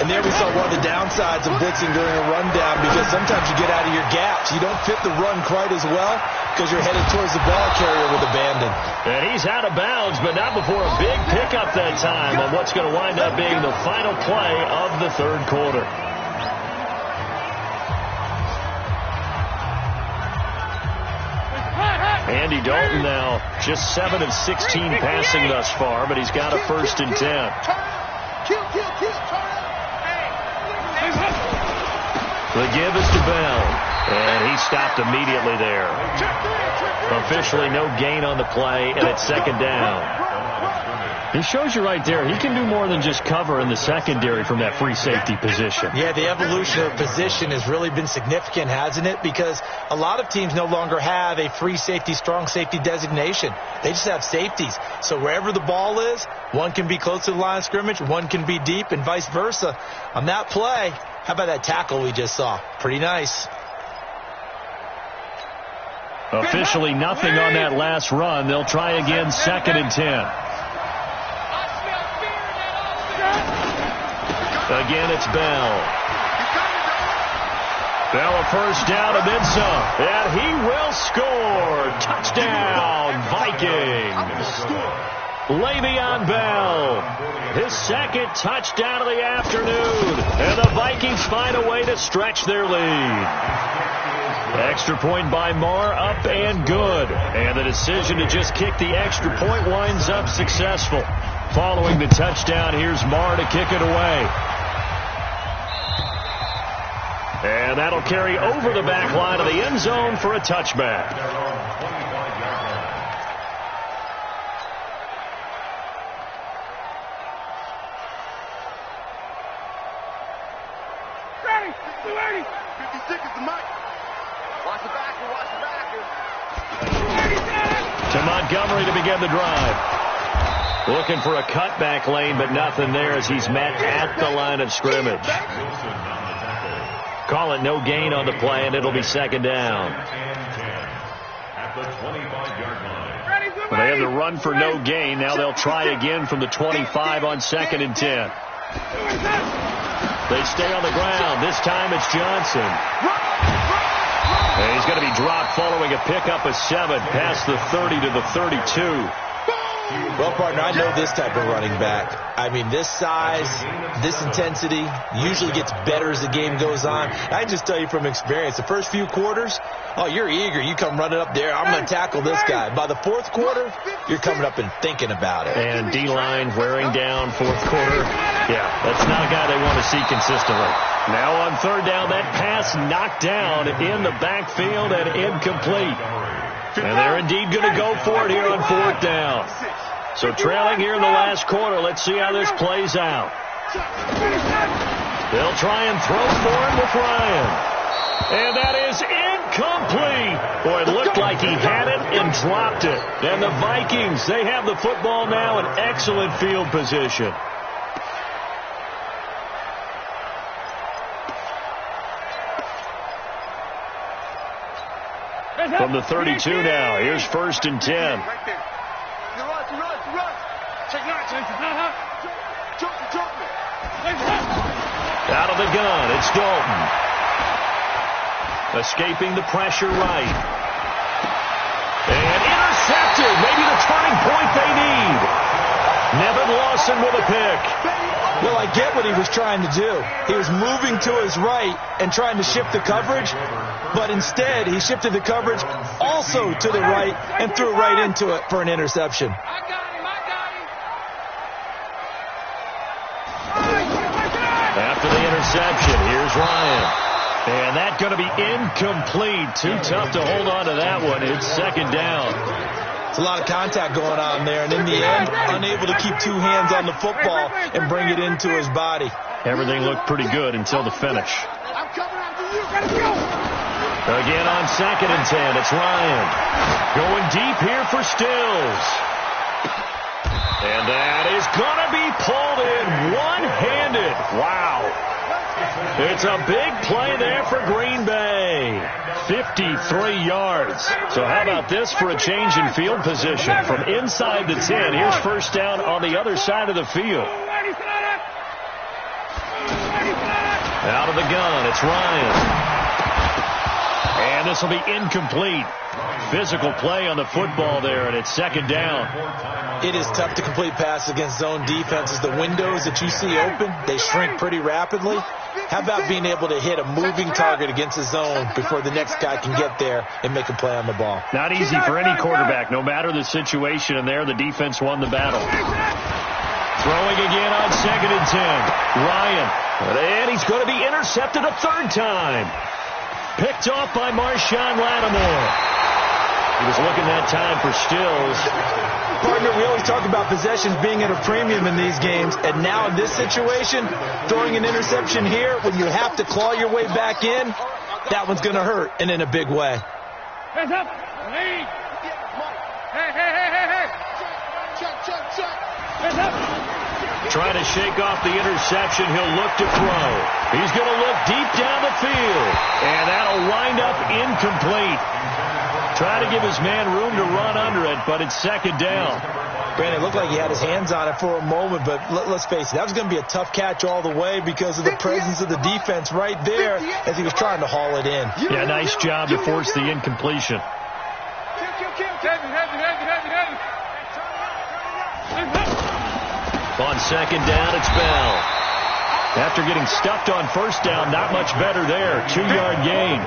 And there we saw one of the downsides of blitzing during a rundown, because sometimes you get out of your gaps. You don't fit the run quite as well because you're headed towards the ball carrier with abandon. And he's out of bounds, but not before a big pickup that time on what's going to wind up being the final play of the 3rd quarter. Andy Dalton now just 7 of 16 passing thus far, but he's got a 1st and 10. The give is to Bell, and he stopped immediately there. Officially no gain on the play, and it's 2nd down. He shows you right there, he can do more than just cover in the secondary from that free safety position. Yeah, the evolution of position has really been significant, hasn't it? Because a lot of teams no longer have a free safety, strong safety designation. They just have safeties. So wherever the ball is, one can be close to the line of scrimmage, one can be deep, and vice versa. On that play, how about that tackle we just saw? Pretty nice. Officially nothing on that last run. They'll try again, 2nd and 10. Again, it's Bell. Bell a 1st down and then some. And he will score. Touchdown, Vikings. Le'Veon Bell. His 2nd touchdown of the afternoon. And the Vikings find a way to stretch their lead. Extra point by Marr, up and good. And the decision to just kick the extra point winds up successful. Following the touchdown, here's Marr to kick it away. And that'll carry over the back line of the end zone for a touchback. Ready, 280. 56 is the mic. Watch the backer, watch the backer. To Montgomery to begin the drive. Looking for a cutback lane, but nothing there as he's met at the line of scrimmage. Call it no gain on the play, and it'll be 2nd down. At the 25-yard line. Ready, Well, they had the run for no gain. Now they'll try again from the 25 on 2nd and 10. They stay on the ground. This time it's Johnson. And he's going to be dropped following a pickup of 7 past the 30 to the 32. Well, partner, I know this type of running back. I mean, this size, this intensity usually gets better as the game goes on. I just tell you from experience, the first few quarters, oh, you're eager. You come running up there. I'm going to tackle this guy. By the 4th quarter, you're coming up and thinking about it. And D-line wearing down 4th quarter. Yeah, that's not a guy they want to see consistently. Now on 3rd down, that pass knocked down in the backfield and incomplete. And they're indeed going to go for it here on 4th down. So trailing here in the last quarter. Let's see how this plays out. They'll try and throw for him with Ryan. And that is incomplete. Boy, it looked like he had it and dropped it. And the Vikings, they have the football now in excellent field position. From the 32 now, here's 1st and 10. Out of the gun, it's Dalton. Escaping the pressure right. And intercepted. Maybe the turning point they need. Nevin Lawson with a pick. Well, I get what he was trying to do. He was moving to his right and trying to shift the coverage, but instead he shifted the coverage also to the right and threw right into it for an interception. After the interception, here's Ryan. And that's going to be incomplete. Too tough to hold on to that one. It's 2nd down. It's a lot of contact going on there, and in the end, unable to keep 2 hands on the football and bring it into his body. Everything looked pretty good until the finish. Again on 2nd and 10, it's Ryan. Going deep here for Stills. And that is going to be pulled in one-handed. Wow. It's a big play there for Green Bay. 53 yards. So how about this for a change in field position? From inside the 10, here's 1st down on the other side of the field. Out of the gun, it's Ryan. And this will be incomplete. Physical play on the football there, and it's 2nd down. It is tough to complete passes against zone defenses. The windows that you see open, they shrink pretty rapidly. How about being able to hit a moving target against a zone before the next guy can get there and make a play on the ball? Not easy for any quarterback, no matter the situation, and there the defense won the battle. Throwing again on 2nd and 10. Ryan. And he's going to be intercepted a 3rd time. Picked off by Marshawn Lattimore. He was looking that time for Stills. Partner, we always talk about possessions being at a premium in these games, and now in this situation, throwing an interception here when you have to claw your way back in, that one's going to hurt, and in a big way. Hands up. Hey. Hands up. Trying to shake off the interception. He'll look to throw. He's going to look deep down the field, and that'll wind up incomplete. Try to give his man room to run under it, but it's 2nd down. Brandon, it looked like he had his hands on it for a moment, but let's face it, that was going to be a tough catch all the way because of the presence of the defense right there as he was trying to haul it in. Yeah, nice job to force the incompletion. On 2nd down, it's Bell. After getting stuffed on 1st down, not much better there. 2-yard gain.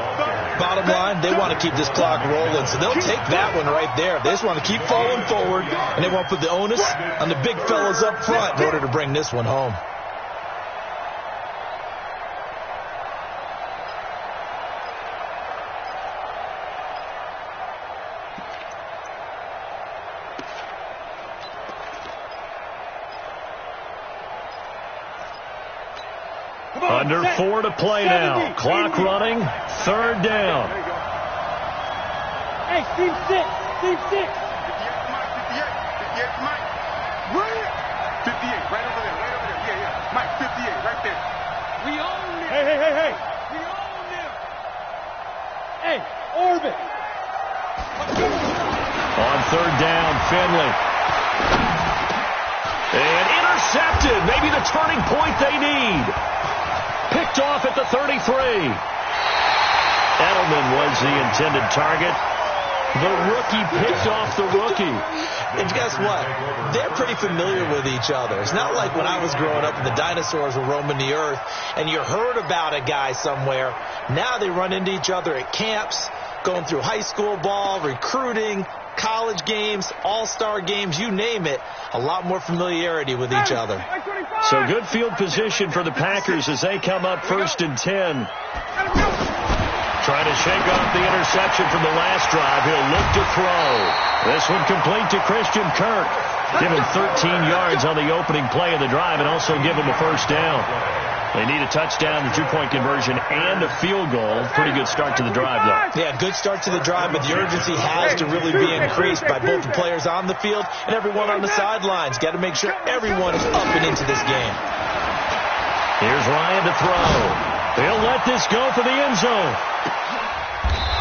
Bottom line, they want to keep this clock rolling, so they'll take that one right there. They just want to keep falling forward, and they want to put the onus on the big fellas up front in order to bring this one home. Under 4 to play now. Clock running. 3rd down. Hey, Steve 6. Steve 6. 58, Mike. 58, right over there. Yeah. Mike, 58, right there. We own them. Hey. We own them. Hey, orbit. On 3rd down, Finley. And intercepted. Maybe the turning point they need. Picked off at the 33. Edelman was the intended target. The rookie picked off the rookie. And guess what? They're pretty familiar with each other. It's not like when I was growing up and the dinosaurs were roaming the earth and you heard about a guy somewhere. Now they run into each other at camps, going through high school ball, recruiting, college games, all-star games, you name it. A lot more familiarity with each other. So good field position for the Packers as they come up 1st and 10. Trying to shake off the interception from the last drive. He'll look to throw. This one complete to Christian Kirk. Give him 13 yards on the opening play of the drive and also give him a first down. They need a touchdown, the two-point conversion, and a field goal. Pretty good start to the drive, though. Yeah, good start to the drive, but the urgency has to really be increased by both the players on the field and everyone on the sidelines. Got to make sure everyone is up and into this game. Here's Ryan to throw. They'll let this go for the end zone.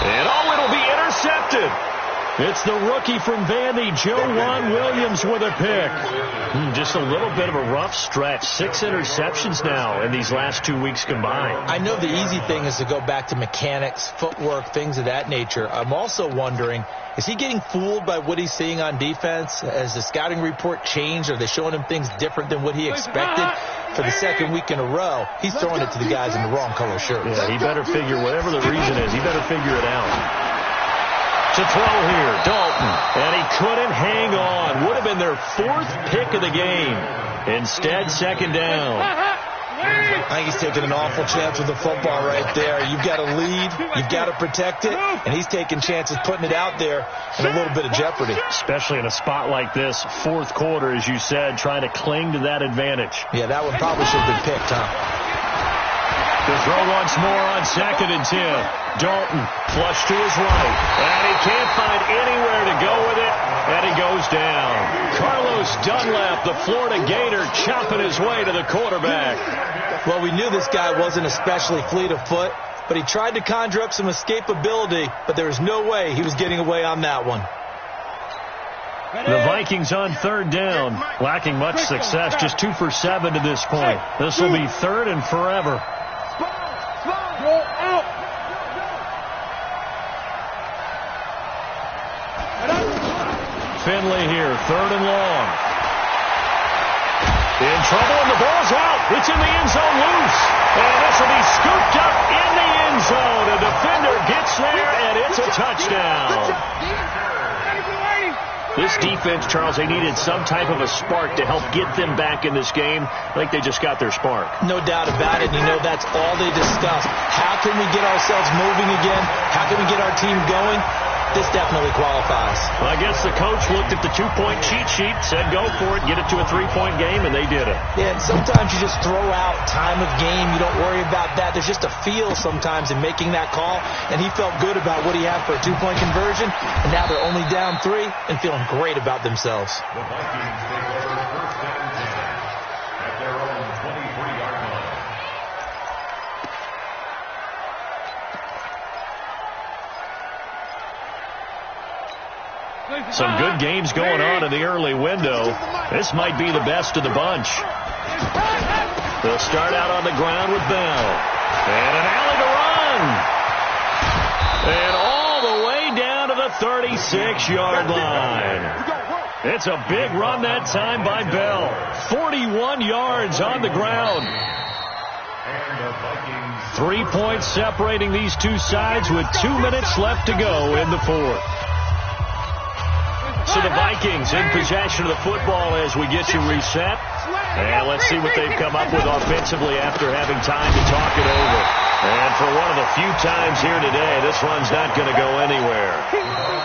And it'll be intercepted. It's the rookie from Vandy, Joejuan Williams, with a pick. Just a little bit of a rough stretch. 6 interceptions now in these last 2 weeks combined. I know the easy thing is to go back to mechanics, footwork, things of that nature. I'm also wondering, is he getting fooled by what he's seeing on defense? Has the scouting report changed? Are they showing him things different than what he expected? For the second week in a row, he's throwing it to the guys in the wrong color shirts. Yeah, he better figure, whatever the reason is, he better figure it out. To throw here, Dalton. And he couldn't hang on. Would have been their 4th pick of the game. Instead, 2nd down. I think he's taking an awful chance with the football right there. You've got to lead. You've got to protect it. And he's taking chances putting it out there in a little bit of jeopardy. Especially in a spot like this, 4th quarter, as you said, trying to cling to that advantage. Yeah, that one probably should have been picked, huh? To throw once more on 2nd and 10. Dalton flush to his right. And he can't find anywhere to go with it. And he goes down. Carlos Dunlap, the Florida Gator, chopping his way to the quarterback. Well, we knew this guy wasn't especially fleet of foot, but he tried to conjure up some escapability, but there was no way he was getting away on that one. The Vikings on 3rd down, lacking much success, just 2 for 7 to this point. This will be 3rd and forever. Finley here, 3rd and long. In trouble, and the ball's out. It's in the end zone loose. And this will be scooped up in the end zone. A defender gets there, and it's a touchdown. This defense, Charles, they needed some type of a spark to help get them back in this game. I think they just got their spark. No doubt about it. You know, that's all they discussed. How can we get ourselves moving again? How can we get our team going? This definitely qualifies. Well, I guess the coach looked at the 2-point cheat sheet, said go for it, get it to a 3-point game, and they did it. Yeah, and sometimes you just throw out time of game. You don't worry about that. There's just a feel sometimes in making that call, and he felt good about what he had for a 2-point conversion, and now they're only down 3 and feeling great about themselves. The Vikings take over 1st and 10 at their own 23-yard line. Some good games going on in the early window. This might be the best of the bunch. They'll start out on the ground with Bell. And an alley to run. And all the way down to the 36-yard line. It's a big run that time by Bell. 41 yards on the ground. 3 points separating these two sides with 2 minutes left to go in the 4th. So the Vikings in possession of the football as we get you reset. And let's see what they've come up with offensively after having time to talk it over. And for one of the few times here today, this one's not going to go anywhere.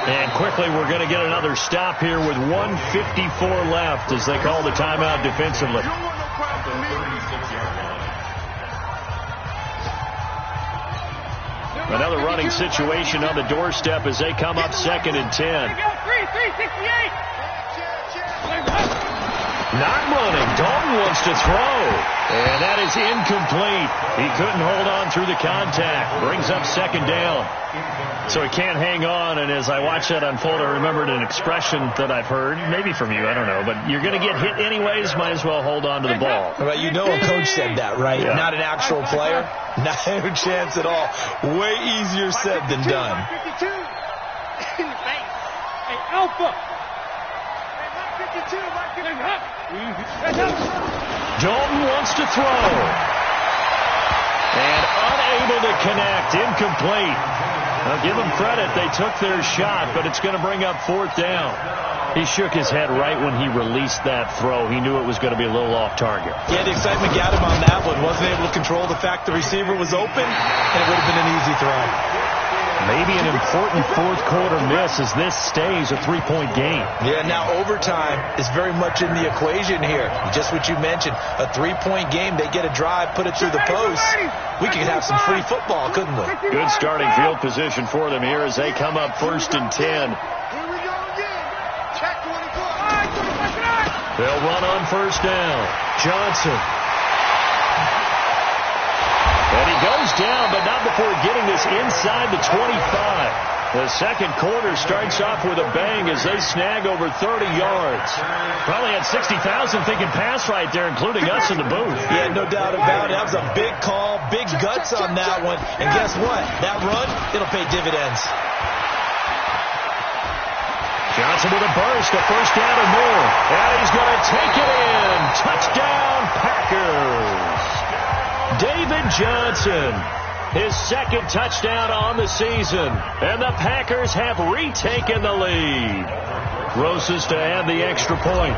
And quickly, we're going to get another stop here with 1:54 left as they call the timeout defensively. Another running situation on the doorstep as they come up 2nd and 10. Not running. Dalton wants to throw. And that is incomplete. He couldn't hold on through the contact. Brings up second down. So he can't hang on. And as I watch that unfold, I remembered an expression that I've heard, maybe from you, I don't know. But you're going to get hit anyways. Might as well hold on to the ball. Well, you know a coach said that, right? Yeah. Not an actual player. Not a chance at all. Way easier said than done. Hey, Alpha. Dalton wants to throw. And unable to connect. Incomplete. Now give them credit. They took their shot, but it's going to bring up fourth down. He shook his head right when he released that throw. He knew it was going to be a little off target. Yeah, the excitement got him on that one. Wasn't able to control the fact the receiver was open, and it would have been an easy throw. Maybe an important fourth quarter miss as this stays a three-point game. Yeah, now overtime is very much in the equation here. Just what you mentioned, a three-point game. They get a drive, put it through the post. We could have some free football, couldn't we? Good starting field position for them here as they come up 1st and 10. Here we go again. Check 24. They'll run on first down. Johnson. And he goes down, but not before getting this inside the 25. The second quarter starts off with a bang as they snag over 30 yards. Probably had 60,000 thinking pass right there, including us in the booth. Yeah, no doubt about it. That was a big call, big guts on that one. And guess what? That run, it'll pay dividends. Johnson with a burst, a first down or more. And he's going to take it in. Touchdown, Packers. David Johnson, his second touchdown on the season. And the Packers have retaken the lead. Roses to add the extra point.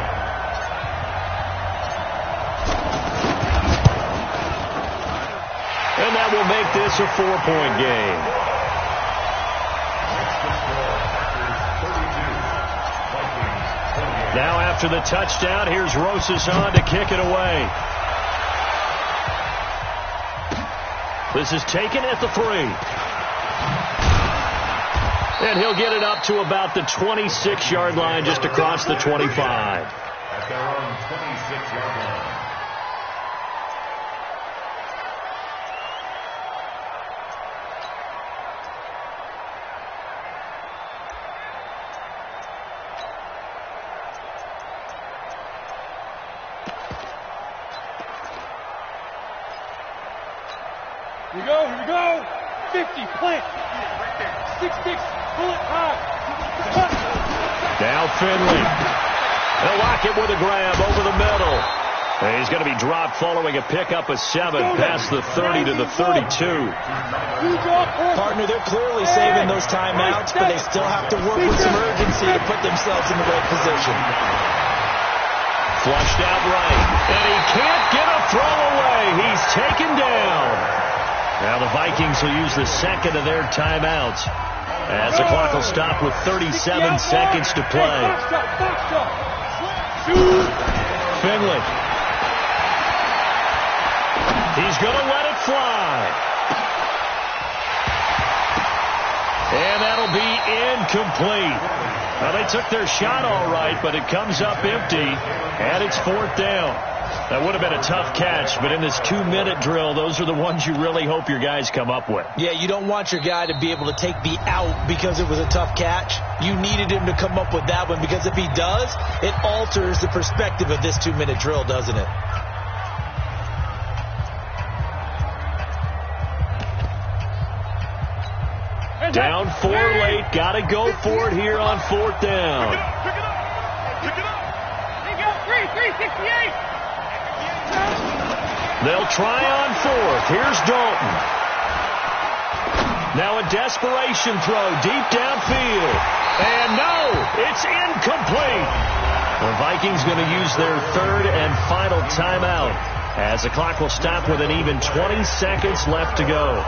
And that will make this a 4-point game. Now after the touchdown, here's Roses on to kick it away. This is taken at the 3. And he'll get it up to about the 26-yard line, just across the 25. At their own 26-yard line. Here we go. 50, plant. 6, pull it high. Now Finley. They'll lock it with a grab over the middle. And he's going to be dropped following a pickup of 7 past the 30 to the 32. Partner, they're clearly saving those timeouts, but they still have to work with some urgency to put themselves in the right position. Flushed out right. And he can't get a throw away. He's taken down. Now the Vikings will use the second of their timeouts as the clock will stop with 37 seconds to play. Finley. He's going to let it fly. And that'll be incomplete. Now they took their shot all right, but it comes up empty, and it's 4th down. That would have been a tough catch, but in this 2-minute drill, those are the ones you really hope your guys come up with. Yeah, you don't want your guy to be able to take the out because it was a tough catch. You needed him to come up with that one, because if he does, it alters the perspective of this 2-minute drill, doesn't it? Down 4 late, got to go for it here on 4th down. Pick it up. There you go, 368. They'll try on 4th. Here's Dalton. Now a desperation throw deep downfield. And no, it's incomplete. The Vikings going to use their 3rd and final timeout as the clock will stop with an even 20 seconds left to go.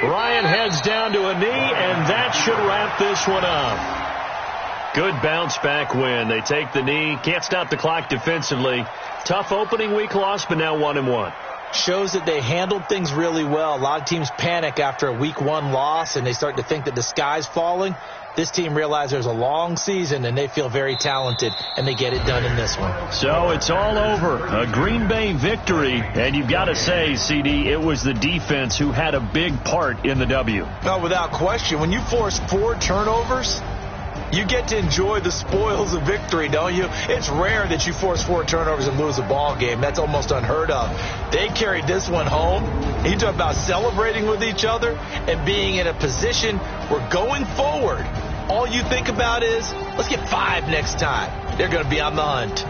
Ryan heads down to a knee, and that should wrap this one up. Good bounce-back win. They take the knee. Can't stop the clock defensively. Tough opening week loss, but now 1-1. Shows that they handled things really well. A lot of teams panic after a week 1 loss, and they start to think that the sky's falling. This team realizes there's a long season, and they feel very talented, and they get it done in this one. So it's all over. A Green Bay victory, and you've got to say, CD, it was the defense who had a big part in the W. No, without question. When you force 4 turnovers, you get to enjoy the spoils of victory, don't you? It's rare that you force 4 turnovers and lose a ball game. That's almost unheard of. They carried this one home. You talk about celebrating with each other and being in a position where going forward, all you think about is, let's get 5 next time. They're going to be on the hunt.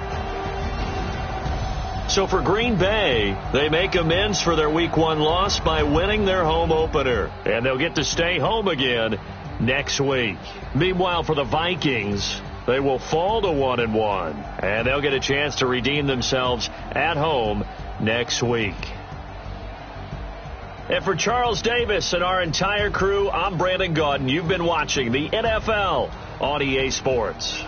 So for Green Bay, they make amends for their Week 1 loss by winning their home opener. And they'll get to stay home again next week. Meanwhile, for the Vikings, they will fall to 1-1, and they'll get a chance to redeem themselves at home next week. And for Charles Davis and our entire crew, I'm Brandon Gaudin. You've been watching the NFL on EA Sports.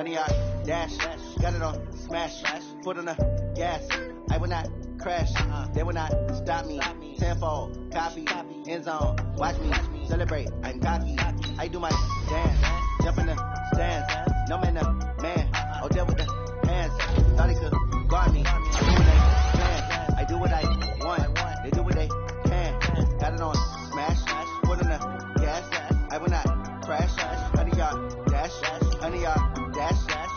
100 yard dash. Got it on smash. Foot on the gas. I will not crash. They will not stop me. Tenfold, copy, end zone. Watch me celebrate. I'm cocky. I do my dance. Jump in the stands. No man, the man. Oh, deal with the hands. Thought he could guard me. I do what I want. They do what they can. Got it on smash. Foot on the gas. I will not crash. 100 yard dash. 100 yard dash.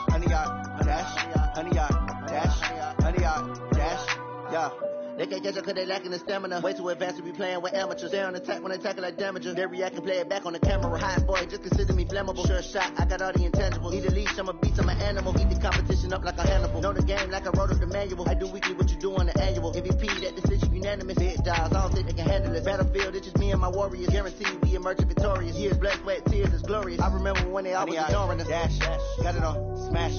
100 yard dash. 100 yard dash. 100 yard dash. Yeah. They can't catch up cause they lacking the stamina. Way too advanced to be playing with amateurs. They on attack when they tackle like damagers. They react and play it back on the camera. Hot boy, just consider me flammable. Sure shot, I got all the intangibles. Need a leash, I'm a beast, I'm an animal. Eat the competition up like a Hannibal. Know the game like I wrote up the manual. I do weekly what you do on the annual. MVP, that decision unanimous. Hit dials, I don't think they can handle it. Battlefield, it's just me and my warriors. Guaranteed we emerge victorious. Years, blood, sweat, tears, it's glorious. I remember when they always ignoring us. Dash, got it on smash.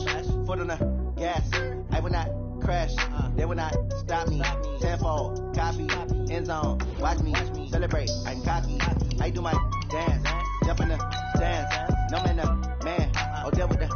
Foot on the gas. I will not crash. They will not stop me. Tenfold, copy, end zone. Watch me celebrate. I'm cocky. I do my dance. Jump in the stands. No man, the man. Oh, deal with the